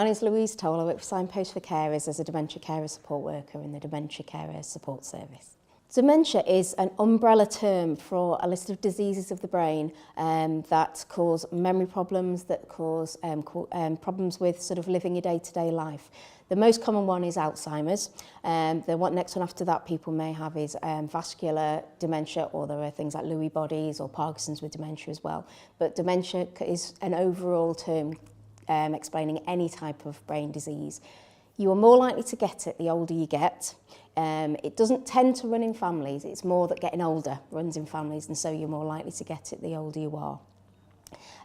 My name is Louise. I work for Signpost for Carers as a Dementia Carer support worker in the Dementia Care support service. Dementia is an umbrella term for a list of diseases of the brain that cause memory problems, that cause problems with sort of living your day-to-day life. The most common one is Alzheimer's. The next one after that people may have is vascular dementia, or there are things like Lewy bodies or Parkinson's with dementia as well. But dementia is an overall term explaining any type of brain disease. You are more likely to get it the older you get. It doesn't tend to run in families, it's more that getting older runs in families, and so you're more likely to get it the older you are.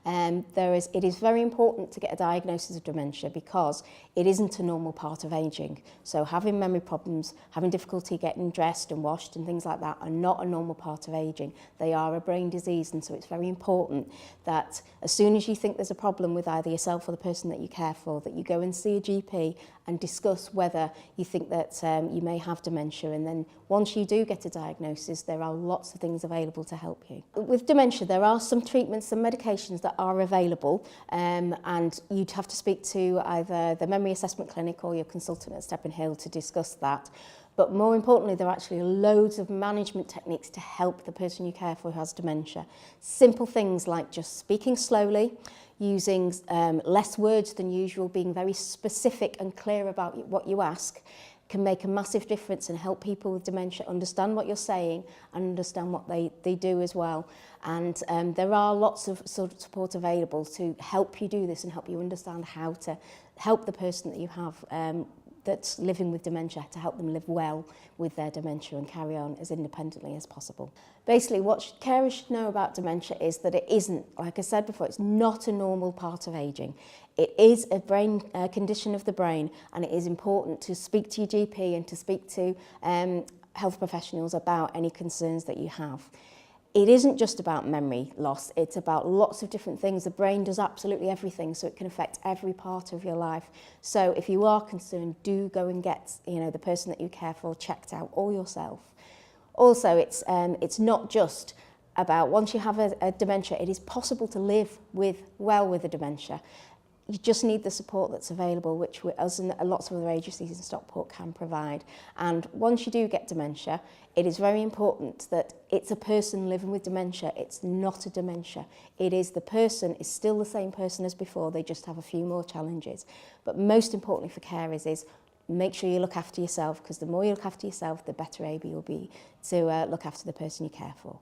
It is very important to get a diagnosis of dementia because it isn't a normal part of ageing. So having memory problems, having difficulty getting dressed and washed and things like that are not a normal part of ageing. They are a brain disease, and so it's very important that as soon as you think there's a problem with either yourself or the person that you care for, that you go and see a GP and discuss whether you think that you may have dementia. And then once you do get a diagnosis, there are lots of things available to help you. With dementia, there are some treatments, some medications that are available, and you'd have to speak to either the memory assessment clinic or your consultant at Stepping Hill to discuss that. But more importantly, there are actually loads of management techniques to help the person you care for who has dementia. Simple things like just speaking slowly, using less words than usual, being very specific and clear about what you ask, can make a massive difference and help people with dementia understand what you're saying and understand what they do as well. And there are lots of sort of support available to help you do this and help you understand how to help the person that you have that's living with dementia, to help them live well with their dementia and carry on as independently as possible. Basically, what carers should know about dementia is that it isn't, like I said before, it's not a normal part of ageing. It is a brain condition of the brain, and it is important to speak to your GP and to speak to health professionals about any concerns that you have. It isn't just about memory loss, it's about lots of different things. The brain does absolutely everything, so it can affect every part of your life. So if you are concerned, do go and get the person that you care for checked out, or yourself. Also, it's not just about once you have a dementia, it is possible to live well with a dementia. You just need the support that's available, which us and lots of other agencies in Stockport can provide. And once you do get dementia, it is very important that it's a person living with dementia. It's not a dementia. It is the person is still the same person as before. They just have a few more challenges. But most importantly for carers is make sure you look after yourself, because the more you look after yourself, the better able you'll be to look after the person you care for.